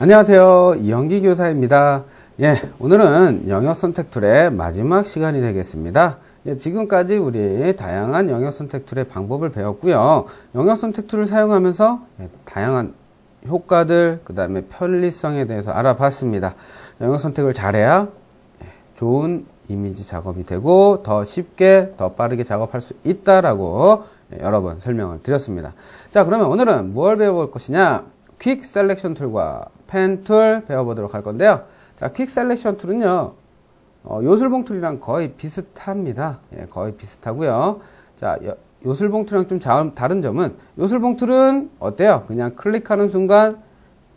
안녕하세요. 이영기 교사입니다. 오늘은 영역 선택 툴의 마지막 시간이 되겠습니다. 지금까지 우리 다양한 영역 선택 툴의 방법을 배웠고요. 영역 선택 툴을 사용하면서 다양한 효과들, 그 다음에 편리성에 대해서 알아봤습니다. 영역 선택을 잘해야 좋은 이미지 작업이 되고 더 쉽게, 더 빠르게 작업할 수 있다라고 여러 번 설명을 드렸습니다. 자, 그러면 오늘은 뭘 배워볼 것이냐? 퀵 셀렉션 툴과 펜 툴 배워보도록 할 건데요. 자, 퀵 셀렉션 툴은요, 요술봉 툴이랑 거의 비슷합니다. 거의 비슷하고요. 자, 요술봉 툴이랑 좀 다른 점은, 요술봉 툴은 어때요? 그냥 클릭하는 순간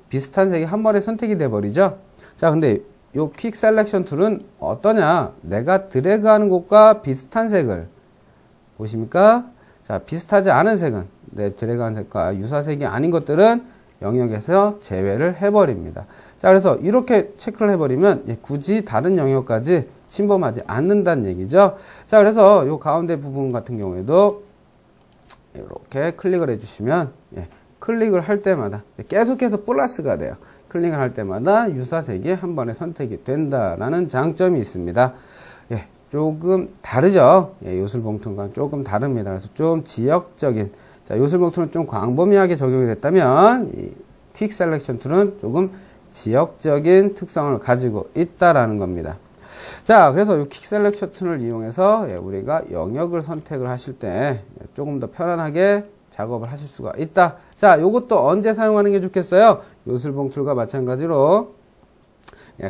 비슷한 색이 한 번에 선택이 돼 버리죠. 자, 근데 요 퀵 셀렉션 툴은 어떠냐? 내가 드래그하는 곳과 비슷한 색을 보십니까? 자, 비슷하지 않은 색은, 내 드래그한 색과 유사색이 아닌 것들은 영역에서 제외를 해버립니다. 자, 그래서 이렇게 체크를 해버리면 굳이 다른 영역까지 침범하지 않는다는 얘기죠. 자, 그래서 이 가운데 부분 같은 경우에도 이렇게 클릭을 해주시면 클릭을 할 때마다 계속해서 플러스가 돼요. 클릭을 할 때마다 유사색이 한 번에 선택이 된다라는 장점이 있습니다. 조금 다르죠. 요술봉 툴과 조금 다릅니다. 그래서 좀 지역적인, 자, 요술봉 툴은 좀 광범위하게 적용이 됐다면 이 퀵 셀렉션 툴은 조금 지역적인 특성을 가지고 있다라는 겁니다. 자, 그래서 이 퀵 셀렉션 툴을 이용해서 우리가 영역을 선택을 하실 때 조금 더 편안하게 작업을 하실 수가 있다. 자, 요것도 언제 사용하는 게 좋겠어요? 요술봉 툴과 마찬가지로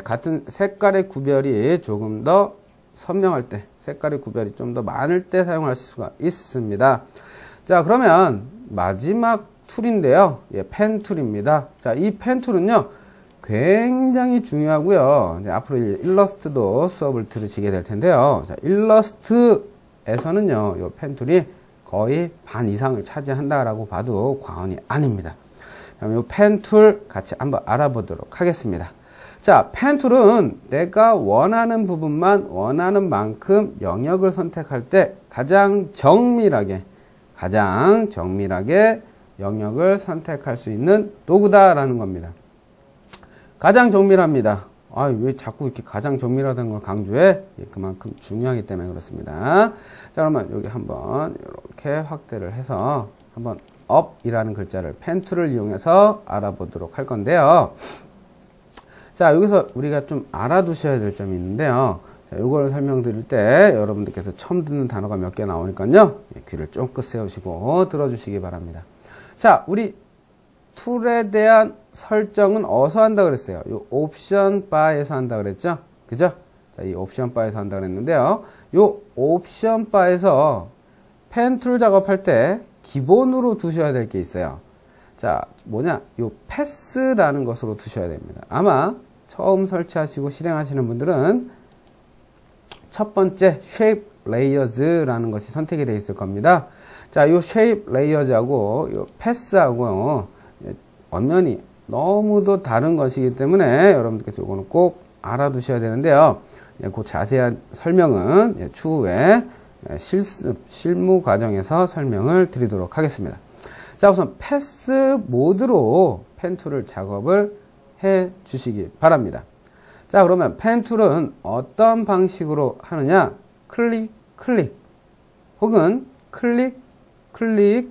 같은 색깔의 구별이 조금 더 선명할 때, 색깔의 구별이 좀 더 많을 때 사용할 수가 있습니다. 자, 그러면 마지막 툴인데요. 펜 툴입니다. 자, 이 펜 툴은요, 굉장히 중요하고요. 앞으로 일러스트도 수업을 들으시게 될 텐데요. 자, 일러스트에서는요, 이 펜 툴이 거의 반 이상을 차지한다라고 봐도 과언이 아닙니다. 그럼 이 펜 툴 같이 한번 알아보도록 하겠습니다. 자, 펜 툴은 내가 원하는 부분만 원하는 만큼 영역을 선택할 때 가장 정밀하게 영역을 선택할 수 있는 도구다라는 겁니다. 가장 정밀합니다. 왜 자꾸 이렇게 가장 정밀하다는 걸 강조해? 그만큼 중요하기 때문에 그렇습니다. 자, 그러면 여기 한번 이렇게 확대를 해서 한번 업이라는 글자를 펜 툴을 이용해서 알아보도록 할 건데요. 자, 여기서 우리가 좀 알아두셔야 될 점이 있는데요. 자, 이걸 설명드릴 때 여러분들께서 처음 듣는 단어가 몇 개 나오니까요. 귀를 쫑긋 세우시고 들어주시기 바랍니다. 자, 우리 툴에 대한 설정은 어디서 한다 그랬어요? 이 옵션 바에서 한다 그랬죠? 그죠? 자, 이 옵션 바에서 한다 그랬는데요. 이 옵션 바에서 펜 툴 작업할 때 기본으로 두셔야 될 게 있어요. 자, 뭐냐? 이 패스라는 것으로 두셔야 됩니다. 아마 처음 설치하시고 실행하시는 분들은 첫 번째 Shape Layers라는 것이 선택이 되어 있을 겁니다. 자, 이 Shape Layers하고 이 패스하고 엄연히 너무도 다른 것이기 때문에 여러분들께서 이거는 꼭 알아두셔야 되는데요. 그 자세한 설명은 추후에 실무 과정에서 설명을 드리도록 하겠습니다. 자, 우선 패스 모드로 펜 툴을 작업을 해 주시기 바랍니다. 자, 그러면 펜 툴은 어떤 방식으로 하느냐? 클릭, 혹은 클릭,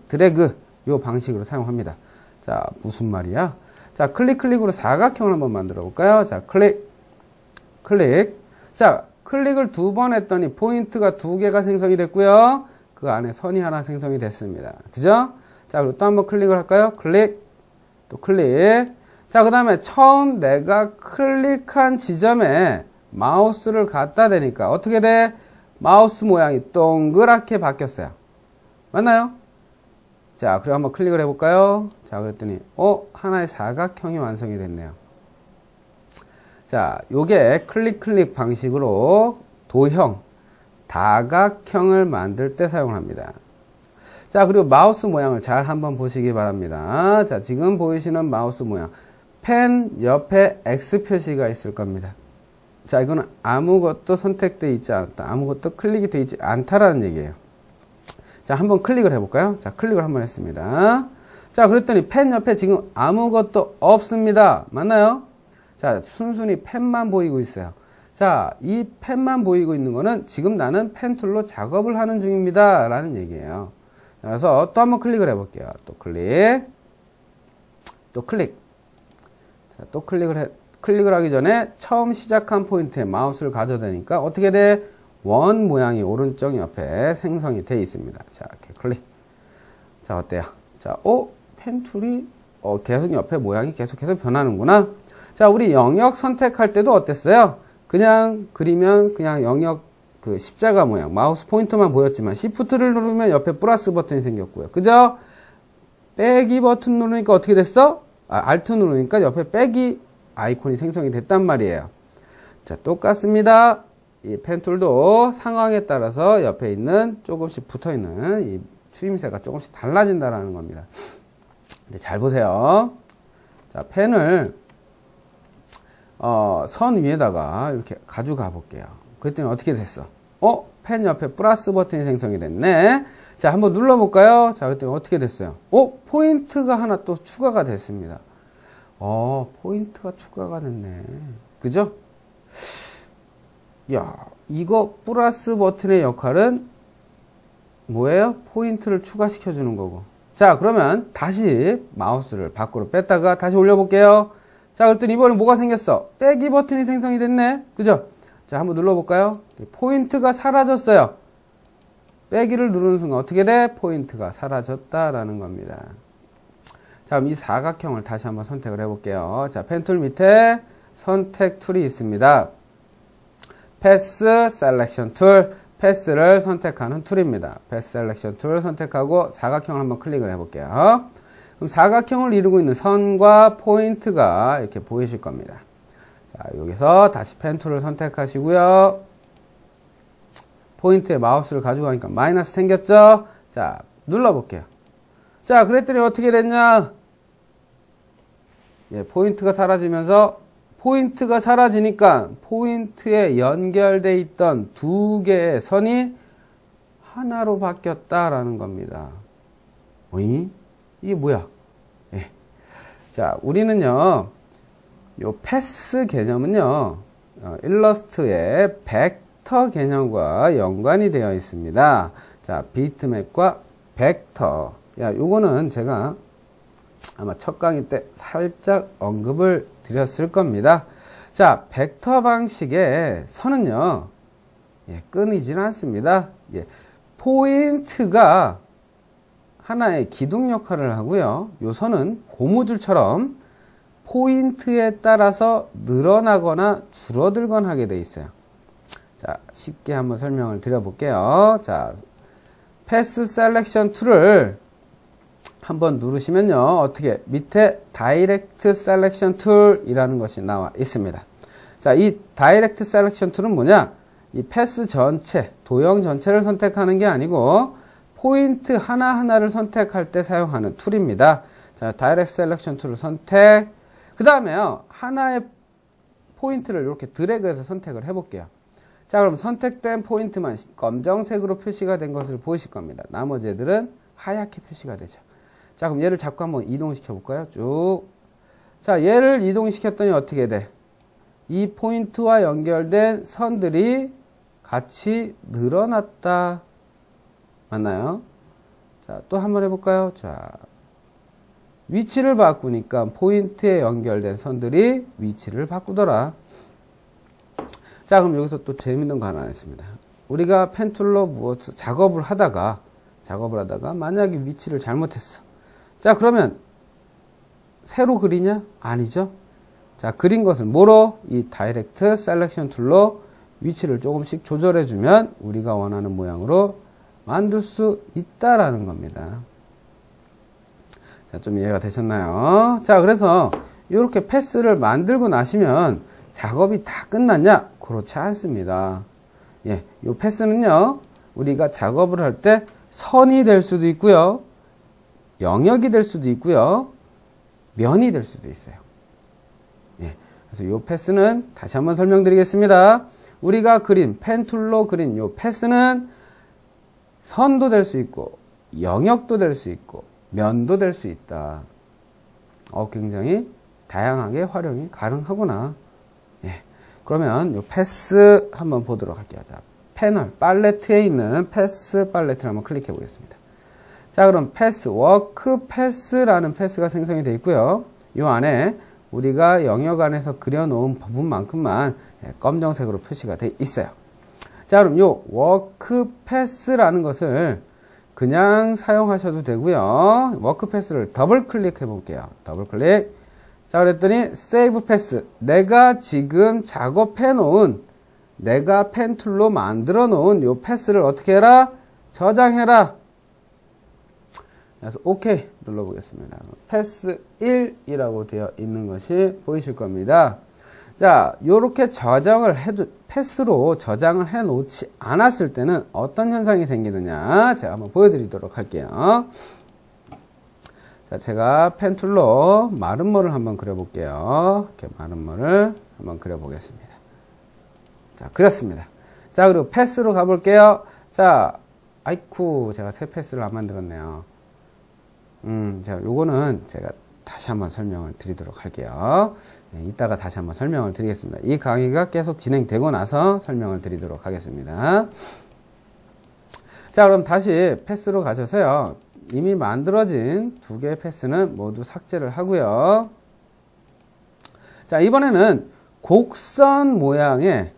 드래그 이 방식으로 사용합니다. 자, 무슨 말이야? 자, 클릭으로 사각형을 한번 만들어 볼까요? 자, 클릭. 자, 클릭을 2번 했더니 포인트가 2개가 생성이 됐고요. 그 안에 선이 하나 생성이 됐습니다. 그죠? 자, 그리고 또 한번 클릭을 할까요? 또 클릭. 자, 그 다음에 처음 내가 클릭한 지점에 마우스를 갖다 대니까 어떻게 돼? 마우스 모양이 동그랗게 바뀌었어요. 맞나요? 자, 그리고 한번 클릭을 해볼까요? 자, 그랬더니 하나의 사각형이 완성이 됐네요. 자, 요게 클릭 방식으로 도형, 다각형을 만들 때 사용을 합니다. 자, 그리고 마우스 모양을 잘 한번 보시기 바랍니다. 자, 지금 보이시는 마우스 모양. 펜 옆에 X 표시가 있을 겁니다. 자, 이거는 아무것도 선택되어 있지 않았다. 아무것도 클릭이 되어 있지 않다라는 얘기예요. 자, 한번 클릭을 해볼까요? 자, 클릭을 한번 했습니다. 자, 그랬더니 펜 옆에 지금 아무것도 없습니다. 맞나요? 자, 순순히 펜만 보이고 있어요. 자, 이 펜만 보이고 있는 거는 지금 나는 펜 툴로 작업을 하는 중입니다. 라는 얘기예요. 그래서 또 한번 클릭을 해볼게요. 또 클릭. 또 클릭. 자, 또 클릭을 하기 전에 처음 시작한 포인트에 마우스를 가져야 되니까 어떻게 돼? 원 모양이 오른쪽 옆에 생성이 되어 있습니다. 자, 이렇게 클릭. 자, 어때요? 자, 펜 툴이 계속 옆에 모양이 계속해서 변하는구나. 자, 우리 영역 선택할 때도 어땠어요? 그냥 그리면 그냥 영역 그 십자가 모양 마우스 포인터만 보였지만 Shift를 누르면 옆에 플러스 버튼이 생겼고요. 그죠? 빼기 버튼 누르니까 어떻게 됐어? Alt 누르니까 옆에 빼기 아이콘이 생성이 됐단 말이에요. 자, 똑같습니다. 이 펜툴도 상황에 따라서 옆에 있는 조금씩 붙어있는 이 추임새가 조금씩 달라진다라는 겁니다. 근데 잘 보세요. 자, 펜을 선 위에다가 이렇게 가져가 볼게요. 그랬더니 어떻게 됐어? 펜 옆에 플러스 버튼이 생성이 됐네. 자, 한번 눌러볼까요? 자, 그랬더니 어떻게 됐어요? 포인트가 하나 또 추가가 됐습니다. 포인트가 추가가 됐네. 그죠? 야, 이거 플러스 버튼의 역할은 뭐예요? 포인트를 추가시켜 주는 거고. 자, 그러면 다시 마우스를 밖으로 뺐다가 다시 올려볼게요. 자, 그랬더니 이번에 뭐가 생겼어? 빼기 버튼이 생성이 됐네. 그죠? 자, 한번 눌러볼까요? 포인트가 사라졌어요. 빼기를 누르는 순간 어떻게 돼? 포인트가 사라졌다라는 겁니다. 자, 그럼 이 사각형을 다시 한번 선택을 해볼게요. 자, 펜툴 밑에 선택 툴이 있습니다. 패스 셀렉션 툴, 패스를 선택하는 툴입니다. 패스 셀렉션 툴 선택하고 사각형을 한번 클릭을 해볼게요. 그럼 사각형을 이루고 있는 선과 포인트가 이렇게 보이실 겁니다. 자, 여기서 다시 펜 툴을 선택하시고요. 포인트에 마우스를 가지고 가니까 마이너스 생겼죠? 자, 눌러볼게요. 자, 그랬더니 어떻게 됐냐? 포인트가 사라지면서 포인트가 사라지니까 포인트에 연결되어 있던 두 개의 선이 하나로 바뀌었다라는 겁니다. 어이? 이게 뭐야? 자, 우리는요, 요 패스 개념은요, 일러스트의 벡터 개념과 연관이 되어 있습니다. 자, 비트맵과 벡터. 요거는 제가 아마 첫 강의 때 살짝 언급을 드렸을 겁니다. 자, 벡터 방식의 선은요, 끊이질 않습니다. 포인트가 하나의 기둥 역할을 하고요. 요 선은 고무줄처럼 포인트에 따라서 늘어나거나 줄어들거나 하게 돼 있어요. 자, 쉽게 한번 설명을 드려볼게요. 자, 패스 셀렉션 툴을 한번 누르시면요. 어떻게 밑에 다이렉트 셀렉션 툴이라는 것이 나와 있습니다. 자, 이 다이렉트 셀렉션 툴은 뭐냐? 이 패스 전체, 도형 전체를 선택하는 게 아니고 포인트 하나하나를 선택할 때 사용하는 툴입니다. 자, 다이렉트 셀렉션 툴을 선택. 그 다음에요. 하나의 포인트를 이렇게 드래그해서 선택을 해볼게요. 자, 그럼 선택된 포인트만 검정색으로 표시가 된 것을 보이실 겁니다. 나머지 애들은 하얗게 표시가 되죠. 자, 그럼 얘를 잡고 한번 이동시켜 볼까요? 쭉. 자, 얘를 이동시켰더니 어떻게 돼? 이 포인트와 연결된 선들이 같이 늘어났다. 맞나요? 자, 또 한번 해볼까요? 자, 위치를 바꾸니까 포인트에 연결된 선들이 위치를 바꾸더라. 자, 그럼 여기서 또 재밌는 거 하나 했습니다. 우리가 펜툴로 무엇을 작업을 하다가 만약에 위치를 잘못했어. 자, 그러면 새로 그리냐? 아니죠. 자, 그린 것을 뭐로? 이 다이렉트 셀렉션 툴로 위치를 조금씩 조절해 주면 우리가 원하는 모양으로 만들 수 있다라는 겁니다. 자, 좀 이해가 되셨나요? 자, 그래서 이렇게 패스를 만들고 나시면 작업이 다 끝났냐? 그렇지 않습니다. 이 패스는요, 우리가 작업을 할 때 선이 될 수도 있고요, 영역이 될 수도 있고요, 면이 될 수도 있어요. 그래서 이 패스는 다시 한번 설명드리겠습니다. 우리가 그린 펜 툴로 그린 이 패스는 선도 될 수 있고 영역도 될 수 있고 면도 될 수 있다. 굉장히 다양하게 활용이 가능하구나. 예. 그러면 요 패스 한번 보도록 할게요. 자, 패널, 팔레트에 있는 패스 팔레트를 한번 클릭해 보겠습니다. 자, 그럼 패스, 워크 패스라는 패스가 생성이 되어 있고요. 요 안에 우리가 영역 안에서 그려놓은 부분만큼만 검정색으로 표시가 되어 있어요. 자, 그럼 요 워크 패스라는 것을 그냥 사용하셔도 되고요. 워크 패스를 더블 클릭해 볼게요. 더블 클릭. 자, 그랬더니 세이브 패스. 내가 지금 작업해 놓은, 내가 펜 툴로 만들어 놓은 요 패스를 어떻게 해라? 저장해라. 그래서 OK 눌러 보겠습니다. 패스 1이라고 되어 있는 것이 보이실 겁니다. 자, 요렇게 저장을 해도, 패스로 저장을 해 놓지 않았을 때는 어떤 현상이 생기느냐, 제가 한번 보여드리도록 할게요. 자, 제가 펜 툴로 마름모를 한번 그려볼게요. 이렇게 마름모를 한번 그려보겠습니다. 자, 그렸습니다. 자, 그리고 패스로 가볼게요. 자, 아이쿠, 제가 새 패스를 안 만들었네요. 자, 요거는 제가 다시 한번 설명을 드리도록 할게요. 네, 이따가 다시 한번 설명을 드리겠습니다. 이 강의가 계속 진행되고 나서 설명을 드리도록 하겠습니다. 자, 그럼 다시 패스로 가셔서요. 이미 만들어진 두 개의 패스는 모두 삭제를 하고요. 자, 이번에는 곡선 모양의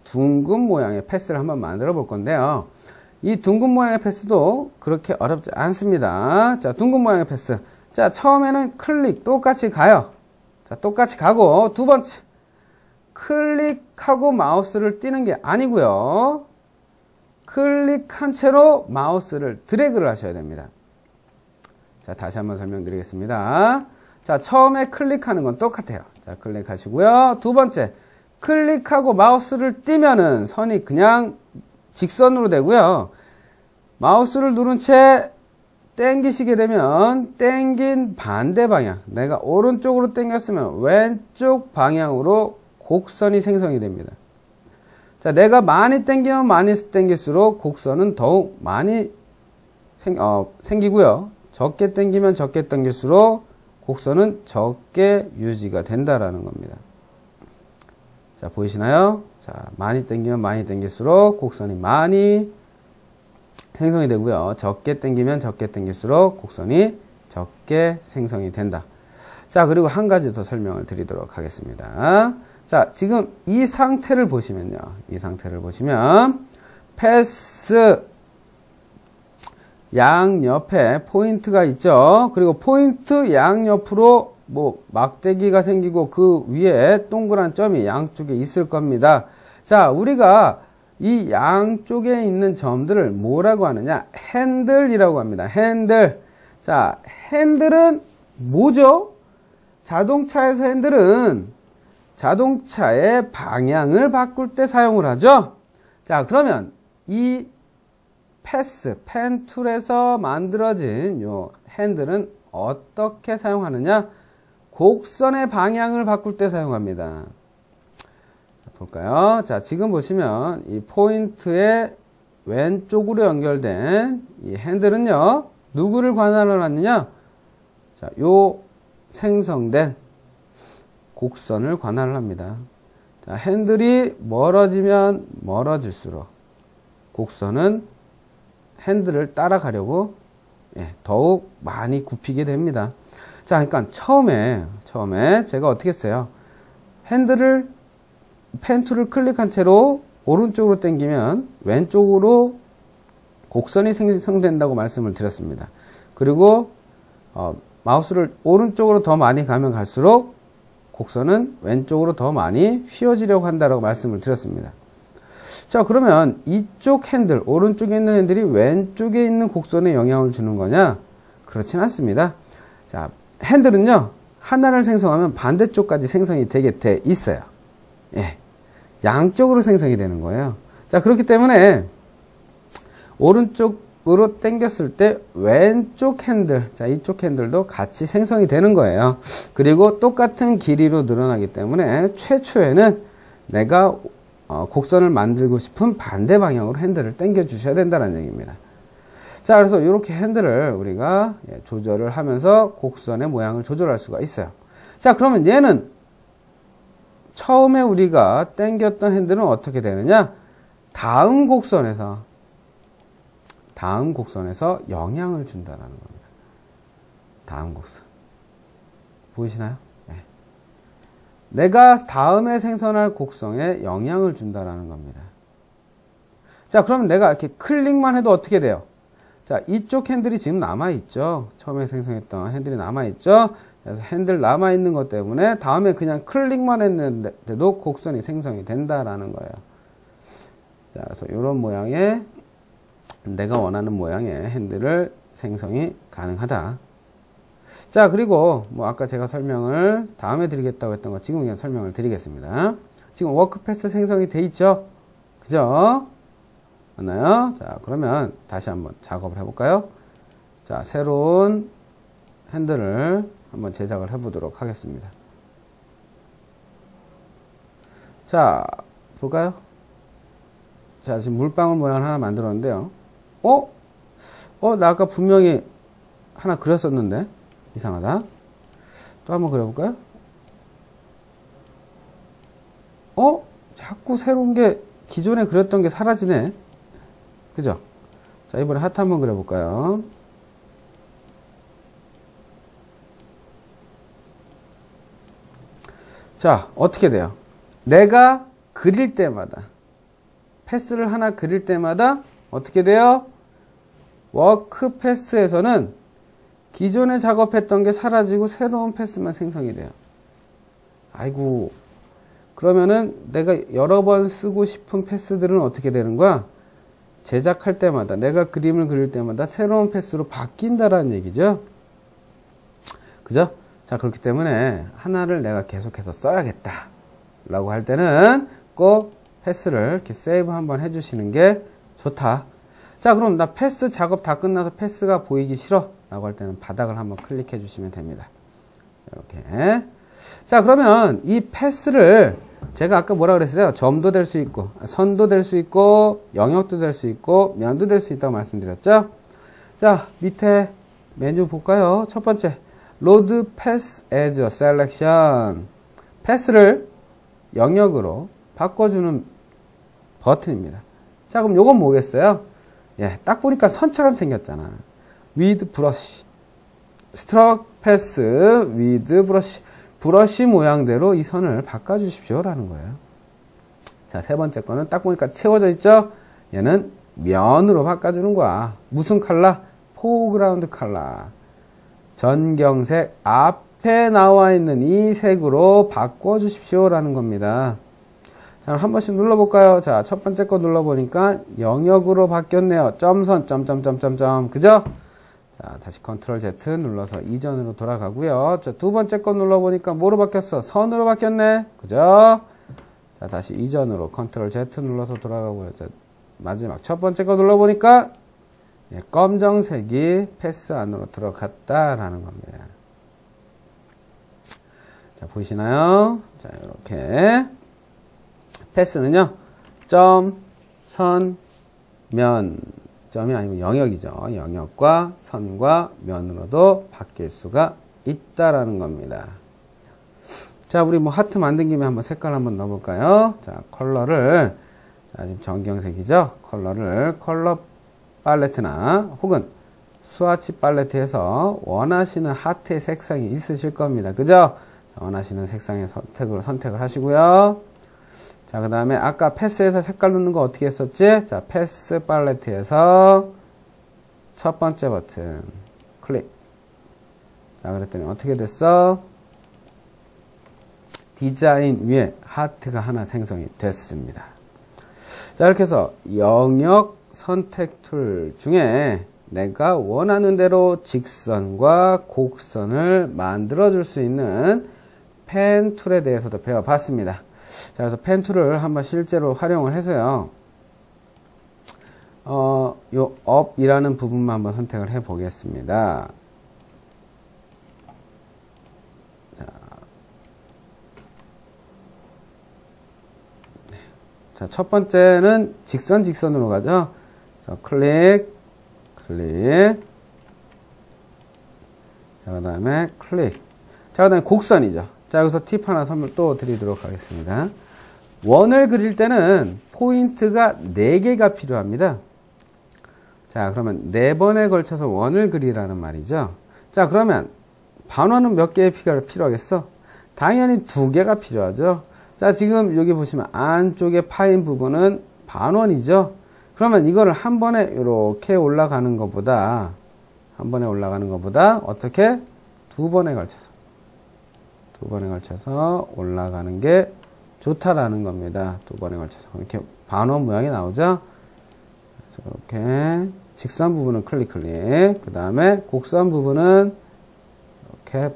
둥근 모양의 패스를 한번 만들어 볼 건데요. 이 둥근 모양의 패스도 그렇게 어렵지 않습니다. 자, 둥근 모양의 패스. 자, 처음에는 클릭 똑같이 가요. 자, 똑같이 가고, 두 번째 클릭하고 마우스를 띄는 게 아니고요. 클릭한 채로 마우스를 드래그를 하셔야 됩니다. 자, 다시 한번 설명드리겠습니다. 자, 처음에 클릭하는 건 똑같아요. 자, 클릭하시고요. 두 번째, 클릭하고 마우스를 띄면은 선이 그냥 직선으로 되고요. 마우스를 누른 채 땡기시게 되면 땡긴 반대 방향, 내가 오른쪽으로 땡겼으면 왼쪽 방향으로 곡선이 생성이 됩니다. 자, 내가 많이 땡기면 많이 땡길수록 곡선은 더욱 많이 생기고요. 적게 땡기면 적게 땡길수록 곡선은 적게 유지가 된다라는 겁니다. 자, 보이시나요? 자, 많이 땡기면 많이 땡길수록 곡선이 많이 생성이 되고요. 적게 땡기면 적게 땡길수록 곡선이 적게 생성이 된다. 자, 그리고 한 가지 더 설명을 드리도록 하겠습니다. 자, 지금 이 상태를 보시면요. 이 상태를 보시면 패스 양옆에 포인트가 있죠. 그리고 포인트 양옆으로 뭐 막대기가 생기고 그 위에 동그란 점이 양쪽에 있을 겁니다. 자, 우리가 이 양쪽에 있는 점들을 뭐라고 하느냐? 핸들이라고 합니다. 핸들. 자, 핸들은 뭐죠? 자동차에서 핸들은 자동차의 방향을 바꿀 때 사용을 하죠. 자, 그러면 이 패스, 펜 툴에서 만들어진 요 핸들은 어떻게 사용하느냐? 곡선의 방향을 바꿀 때 사용합니다. 자, 볼까요? 자, 지금 보시면 이 포인트의 왼쪽으로 연결된 이 핸들은요, 누구를 관할을 하느냐? 자, 요 생성된 곡선을 관할을 합니다. 자, 핸들이 멀어지면 멀어질수록 곡선은 핸들을 따라가려고 더욱 많이 굽히게 됩니다. 자, 그러니까 처음에 제가 어떻게 했어요? 핸들을 펜 툴을 클릭한 채로 오른쪽으로 당기면 왼쪽으로 곡선이 생성된다고 말씀을 드렸습니다. 그리고 마우스를 오른쪽으로 더 많이 가면 갈수록 곡선은 왼쪽으로 더 많이 휘어지려고 한다고 말씀을 드렸습니다. 자, 그러면 이쪽 핸들, 오른쪽에 있는 핸들이 왼쪽에 있는 곡선에 영향을 주는 거냐? 그렇진 않습니다. 자, 핸들은요, 하나를 생성하면 반대쪽까지 생성이 되게 돼 있어요. 예. 양쪽으로 생성이 되는 거예요. 자, 그렇기 때문에 오른쪽으로 당겼을 때 왼쪽 핸들, 자, 이쪽 핸들도 같이 생성이 되는 거예요. 그리고 똑같은 길이로 늘어나기 때문에 최초에는 내가 곡선을 만들고 싶은 반대 방향으로 핸들을 당겨 주셔야 된다는 얘기입니다. 자, 그래서 이렇게 핸들을 우리가 조절을 하면서 곡선의 모양을 조절할 수가 있어요. 자, 그러면 얘는 처음에 우리가 당겼던 핸들은 어떻게 되느냐? 다음 곡선에서 영향을 준다라는 겁니다. 다음 곡선. 보이시나요? 네. 내가 다음에 생성할 곡선에 영향을 준다라는 겁니다. 자, 그러면 내가 이렇게 클릭만 해도 어떻게 돼요? 자, 이쪽 핸들이 지금 남아있죠. 처음에 생성했던 핸들이 남아있죠. 그래서 핸들 남아있는 것 때문에 다음에 그냥 클릭만 했는데도 곡선이 생성이 된다라는 거예요. 자, 그래서 이런 모양의 내가 원하는 모양의 핸들을 생성이 가능하다. 자, 그리고 뭐 아까 제가 설명을 다음에 드리겠다고 했던 거 지금 그냥 설명을 드리겠습니다. 지금 워크패스 생성이 돼 있죠? 그죠? 맞나요? 자, 그러면 다시 한번 작업을 해볼까요? 자, 새로운 핸들을 한번 제작을 해보도록 하겠습니다. 자, 볼까요? 자, 지금 물방울 모양을 하나 만들었는데요. 나 아까 분명히 하나 그렸었는데 이상하다. 또 한번 그려볼까요? 자꾸 새로운 게 기존에 그렸던 게 사라지네. 그죠? 자, 이번에 하트 한번 그려볼까요? 자, 어떻게 돼요? 내가 그릴 때마다, 패스를 하나 그릴 때마다 어떻게 돼요? 워크 패스에서는 기존에 작업했던 게 사라지고 새로운 패스만 생성이 돼요. 아이고, 그러면은 내가 여러 번 쓰고 싶은 패스들은 어떻게 되는 거야? 제작할 때마다, 내가 그림을 그릴 때마다 새로운 패스로 바뀐다라는 얘기죠. 그죠? 자, 그렇기 때문에 하나를 내가 계속해서 써야겠다 라고 할 때는 꼭 패스를 이렇게 세이브 한번 해주시는 게 좋다. 자, 그럼 나 패스 작업 다 끝나서 패스가 보이기 싫어 라고 할 때는 바닥을 한번 클릭해 주시면 됩니다. 이렇게. 자, 그러면 이 패스를 제가 아까 뭐라 그랬어요? 점도 될 수 있고, 선도 될 수 있고, 영역도 될 수 있고, 면도 될 수 있다고 말씀드렸죠? 자, 밑에 메뉴 볼까요? 첫 번째, Load Pass as a Selection. 패스를 영역으로 바꿔주는 버튼입니다. 자, 그럼 요건 뭐겠어요? 예, 딱 보니까 선처럼 생겼잖아. With Brush. Stroke Pass with Brush. 브러쉬 모양대로 이 선을 바꿔주십시오 라는 거예요. 자, 세 번째 거는 딱 보니까 채워져 있죠? 얘는 면으로 바꿔주는 거야. 무슨 컬러? 포그라운드 컬러. 전경색 앞에 나와 있는 이 색으로 바꿔주십시오 라는 겁니다. 자, 한 번씩 눌러볼까요? 자, 첫 번째 거 눌러보니까 영역으로 바뀌었네요. 점선, 점점점점점. 그죠? 자, 다시 컨트롤 Z 눌러서 이전으로 돌아가고요. 자, 두 번째 거 눌러보니까 뭐로 바뀌었어? 선으로 바뀌었네. 그죠? 자, 다시 이전으로 컨트롤 Z 눌러서 돌아가고요. 자, 마지막 첫 번째 거 눌러보니까 검정색이 패스 안으로 들어갔다라는 겁니다. 자, 보이시나요? 자, 이렇게 패스는요, 점, 선, 면, 점이 아니고 영역이죠. 영역과 선과 면으로도 바뀔 수가 있다라는 겁니다. 자, 우리 뭐 하트 만든 김에 한번 색깔 한번 넣어볼까요? 자, 컬러를, 자, 지금 전경색이죠? 컬러를 컬러 팔레트나 혹은 스와치 팔레트에서 원하시는 하트의 색상이 있으실 겁니다. 그죠? 자, 원하시는 색상의 선택을 하시고요. 자, 그 다음에 아까 패스에서 색깔 넣는 거 어떻게 했었지? 자, 패스 팔레트에서 첫 번째 버튼 클릭. 자, 그랬더니 어떻게 됐어? 디자인 위에 하트가 하나 생성이 됐습니다. 자, 이렇게 해서 영역 선택 툴 중에 내가 원하는 대로 직선과 곡선을 만들어 줄 수 있는 펜 툴에 대해서도 배워봤습니다. 자, 그래서 펜 툴을 한번 실제로 활용을 해서요. 요 업이라는 부분만 한번 선택을 해 보겠습니다. 자, 첫 번째는 직선으로 가죠. 자, 클릭, 클릭. 자, 그 다음에 클릭. 자, 그 다음에 곡선이죠. 자, 여기서 팁 하나 선물 또 드리도록 하겠습니다. 원을 그릴 때는 포인트가 4개가 필요합니다. 자, 그러면 4번에 걸쳐서 원을 그리라는 말이죠. 자, 그러면 반원은 몇 개의 피가 필요하겠어? 당연히 2개가 필요하죠. 자, 지금 여기 보시면 안쪽에 파인 부분은 반원이죠. 그러면 이거를 한 번에 이렇게 올라가는 것보다 어떻게? 2번에 걸쳐서 올라가는 게 좋다라는 겁니다. 2번에 걸쳐서. 이렇게 반원 모양이 나오죠? 이렇게 직선 부분은 클릭. 그 다음에 곡선 부분은 이렇게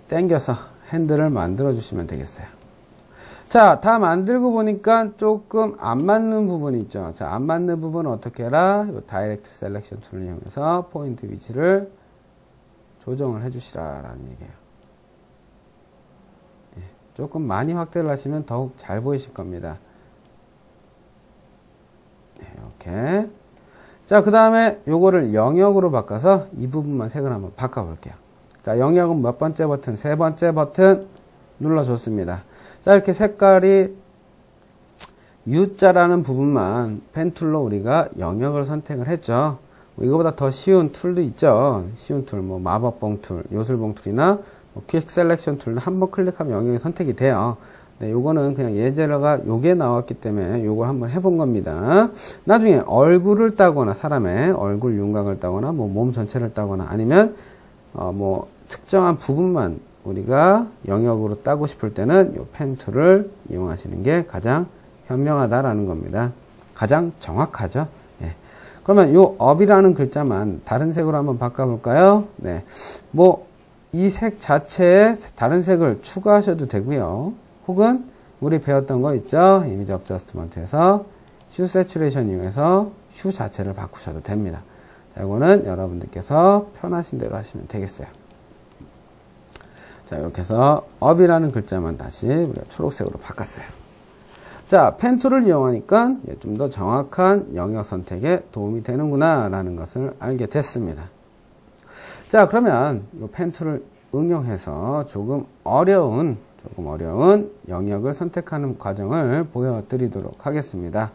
당겨서 핸들을 만들어 주시면 되겠어요. 자, 다 만들고 보니까 조금 안 맞는 부분이 있죠. 자, 안 맞는 부분은 어떻게 해라? 이 다이렉트 셀렉션 툴을 이용해서 포인트 위치를 조정을 해 주시라라는 얘기예요. 예, 조금 많이 확대를 하시면 더욱 잘 보이실 겁니다. 이렇게. 자, 그 다음에 요거를 영역으로 바꿔서 이 부분만 색을 한번 바꿔볼게요. 자, 영역은 몇 번째 버튼? 3번째 버튼 눌러줬습니다. 자, 이렇게 색깔이 U자라는 부분만 펜툴로 우리가 영역을 선택을 했죠. 이거보다 더 쉬운 툴도 있죠. 쉬운 툴, 뭐 마법봉 툴, 요술봉 툴이나 뭐 퀵 셀렉션 툴도 한번 클릭하면 영역이 선택이 돼요. 네, 요거는 그냥 예제가 요게 나왔기 때문에 요걸 한번 해본 겁니다. 나중에 얼굴을 따거나 사람의 얼굴 윤곽을 따거나 뭐 몸 전체를 따거나 아니면 뭐 특정한 부분만 우리가 영역으로 따고 싶을 때는 요 펜 툴을 이용하시는 게 가장 현명하다라는 겁니다. 가장 정확하죠. 예. 그러면 요 업이라는 글자만 다른 색으로 한번 바꿔볼까요? 네. 뭐 이 색 자체에 다른 색을 추가하셔도 되고요. 혹은 우리 배웠던 거 있죠? 이미지 어저스트먼트에서 슈 세츄레이션 이용해서 슈 자체를 바꾸셔도 됩니다. 자, 이거는 여러분들께서 편하신 대로 하시면 되겠어요. 자, 이렇게 해서 업이라는 글자만 다시 우리가 초록색으로 바꿨어요. 자, 펜 툴을 이용하니까 좀 더 정확한 영역 선택에 도움이 되는구나 라는 것을 알게 됐습니다. 자, 그러면 이 펜 툴을 응용해서 조금 어려운 영역을 선택하는 과정을 보여드리도록 하겠습니다.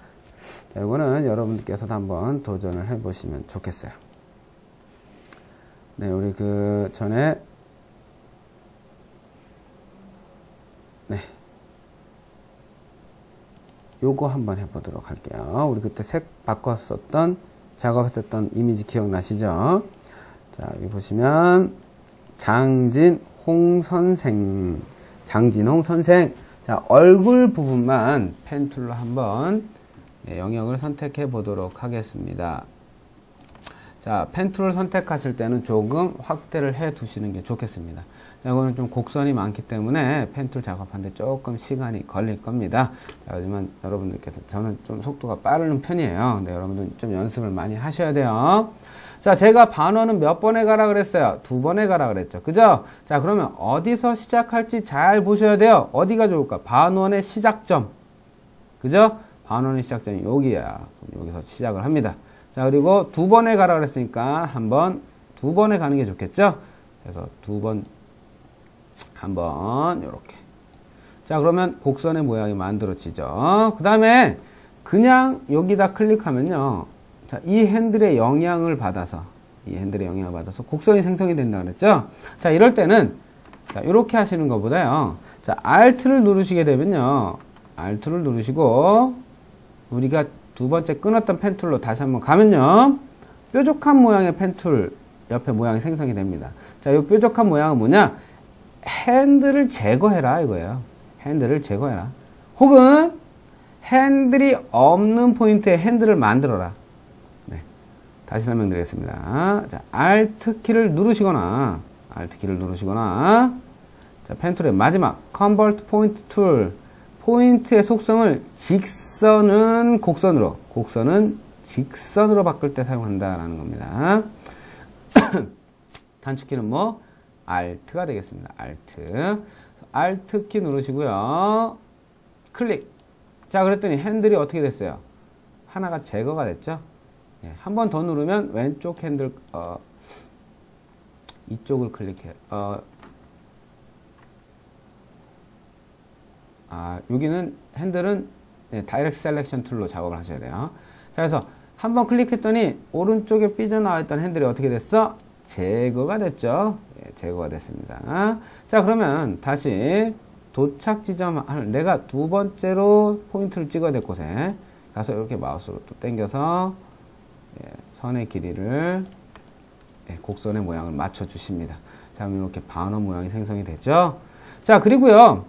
자, 이거는 여러분들께서도 한번 도전을 해보시면 좋겠어요. 네, 우리 그 전에 요거 한번 해보도록 할게요. 우리 그때 색 바꿨었던 작업했었던 이미지 기억나시죠? 자, 여기 보시면 장진홍 선생. 자, 얼굴 부분만 펜 툴로 한번 영역을 선택해 보도록 하겠습니다. 자, 펜 툴을 선택하실 때는 조금 확대를 해 두시는 게 좋겠습니다. 자, 이거는 좀 곡선이 많기 때문에 펜 툴 작업하는데 조금 시간이 걸릴 겁니다. 자, 하지만 여러분들께서 저는 좀 속도가 빠른 편이에요. 근데 여러분들 좀 연습을 많이 하셔야 돼요. 자, 제가 반원은 몇 번에 가라 그랬어요? 2번에 가라 그랬죠. 그죠? 자, 그러면 어디서 시작할지 잘 보셔야 돼요. 어디가 좋을까? 반원의 시작점. 그죠? 반원의 시작점이 여기야. 여기서 시작을 합니다. 자, 그리고 2번에 가라 그랬으니까 2번에 가는 게 좋겠죠? 그래서 2번, 한번, 요렇게. 자, 그러면 곡선의 모양이 만들어지죠. 그 다음에 그냥 여기다 클릭하면요. 자, 이 핸들의 영향을 받아서 곡선이 생성이 된다 그랬죠? 자, 이럴 때는, 자, 이렇게 하시는 것보다요. 자, Alt를 누르시게 되면요. Alt를 누르시고, 우리가 2번째 끊었던 펜 툴로 다시 한번 가면요. 뾰족한 모양의 펜 툴 옆에 모양이 생성이 됩니다. 자, 이 뾰족한 모양은 뭐냐? 핸들을 제거해라 이거예요. 핸들을 제거해라. 혹은 핸들이 없는 포인트에 핸들을 만들어라. 네. 다시 설명드리겠습니다. 자, Alt 키를 누르시거나, 자, 펜 툴의 마지막 Convert Point Tool. 포인트의 속성을 직선은 곡선으로, 곡선은 직선으로 바꿀 때 사용한다라는 겁니다. 단축키는 뭐? Alt가 되겠습니다. Alt 키 누르시고요. 클릭. 자, 그랬더니 핸들이 어떻게 됐어요? 하나가 제거가 됐죠? 한 번 더 누르면 왼쪽 핸들 이쪽을 클릭해. 여기는 핸들은 다이렉트 셀렉션 툴로 작업을 하셔야 돼요. 자, 그래서 한번 클릭했더니 오른쪽에 삐져나와 있던 핸들이 어떻게 됐어? 제거가 됐죠. 제거가 됐습니다. 자, 그러면 다시 도착 지점, 내가 두 번째로 포인트를 찍어야 될 곳에 가서 이렇게 마우스로 또 당겨서 선의 길이를 곡선의 모양을 맞춰 주십니다. 자, 그럼 이렇게 바너 모양이 생성이 됐죠. 자, 그리고요,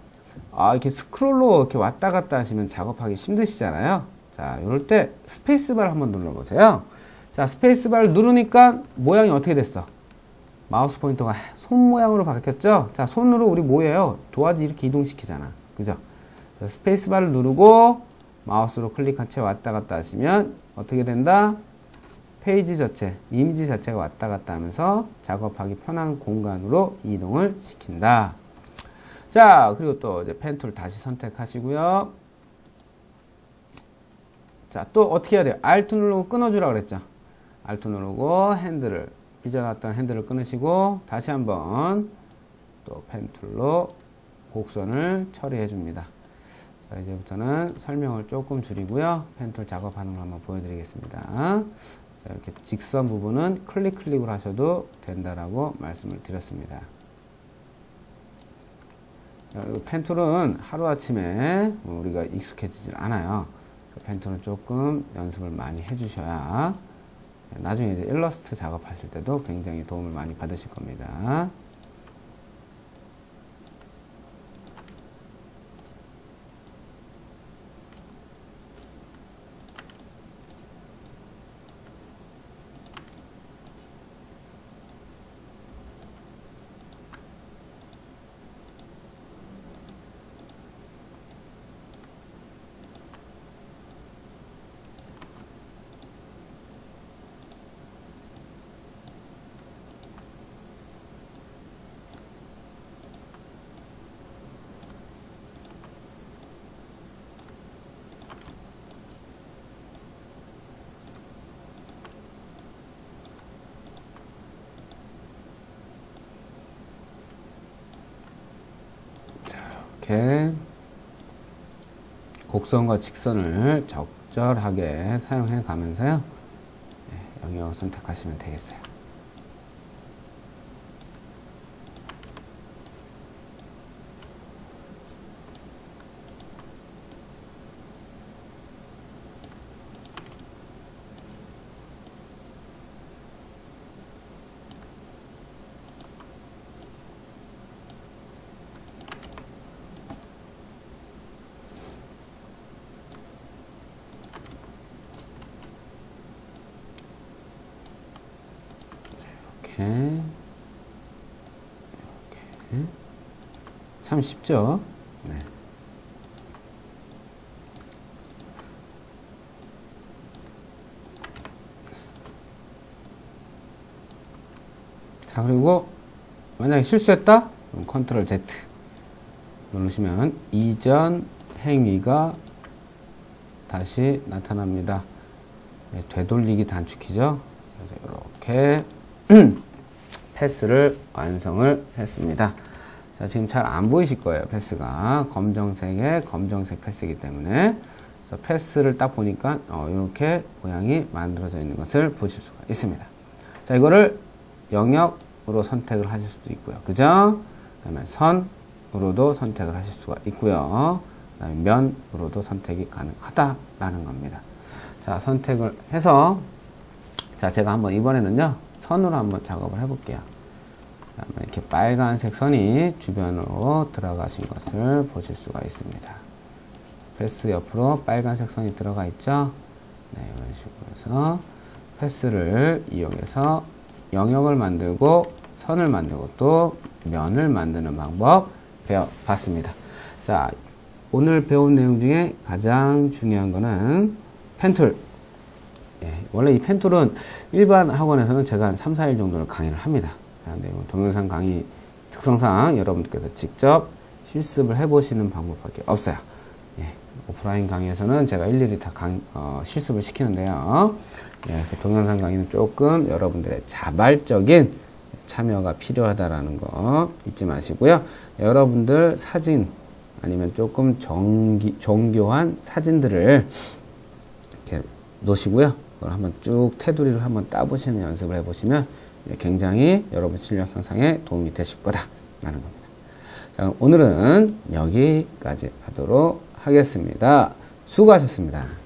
이렇게 스크롤로 이렇게 왔다 갔다 하시면 작업하기 힘드시잖아요. 자, 이럴 때 스페이스바를 한번 눌러보세요. 자, 스페이스바를 누르니까 모양이 어떻게 됐어? 마우스 포인터가 손 모양으로 바뀌었죠? 자, 손으로 우리 뭐예요? 도화지 이렇게 이동시키잖아. 그죠? 자, 스페이스바를 누르고 마우스로 클릭한 채 왔다 갔다 하시면 어떻게 된다? 페이지 자체, 이미지 자체가 왔다 갔다 하면서 작업하기 편한 공간으로 이동을 시킨다. 자, 그리고 또 이제 펜 툴 다시 선택하시고요. 자, 또 어떻게 해야 돼요? Alt 누르고 끊어주라고 그랬죠? Alt 누르고 핸들을, 삐져나왔던 핸들을 끊으시고 다시 한번 또 펜 툴로 곡선을 처리해 줍니다. 자, 이제부터는 설명을 조금 줄이고요. 펜 툴 작업하는 걸 한번 보여드리겠습니다. 자, 이렇게 직선 부분은 클릭으로 하셔도 된다라고 말씀을 드렸습니다. 자, 그리고 펜 툴은 하루아침에 우리가 익숙해지질 않아요. 펜 툴은 조금 연습을 많이 해주셔야 나중에 이제 일러스트 작업하실 때도 굉장히 도움을 많이 받으실 겁니다. 이렇게 곡선과 직선을 적절하게 사용해 가면서요, 영역을 선택하시면 되겠어요. 이렇게 참 쉽죠? 네. 자, 그리고 만약에 실수했다? 그럼 컨트롤 Z 누르시면 이전 행위가 다시 나타납니다. 네, 되돌리기 단축키죠. 그래서 이렇게 패스를 완성을 했습니다. 자, 지금 잘 안 보이실 거예요. 패스가 검정색의 검정색 패스이기 때문에. 그래서 패스를 딱 보니까 이렇게 모양이 만들어져 있는 것을 보실 수가 있습니다. 자, 이거를 영역으로 선택을 하실 수도 있고요. 그죠? 그 다음에 선으로도 선택을 하실 수가 있고요. 그 다음에 면으로도 선택이 가능하다라는 겁니다. 자, 선택을 해서, 자, 제가 한번 이번에는요, 선으로 한번 작업을 해볼게요. 이렇게 빨간색 선이 주변으로 들어가신 것을 보실 수가 있습니다. 패스 옆으로 빨간색 선이 들어가 있죠. 네, 이런 식으로 해서 패스를 이용해서 영역을 만들고 선을 만들고 또 면을 만드는 방법 배워봤습니다. 자, 오늘 배운 내용 중에 가장 중요한 거는 펜툴. 원래 이 펜툴은 일반 학원에서는 제가 한 3, 4일 정도를 강의를 합니다. 근데 동영상 강의 특성상 여러분들께서 직접 실습을 해보시는 방법밖에 없어요. 예, 오프라인 강의에서는 제가 일일이 다 실습을 시키는데요. 예, 그래서 동영상 강의는 조금 여러분들의 자발적인 참여가 필요하다라는 거 잊지 마시고요. 여러분들 사진 아니면 조금 정교한 사진들을 이렇게 놓으시고요. 그걸 한번 쭉 테두리를 한번 따보시는 연습을 해보시면 굉장히 여러분 실력 향상에 도움이 되실 거다라는 겁니다. 자, 그럼 오늘은 여기까지 하도록 하겠습니다. 수고하셨습니다.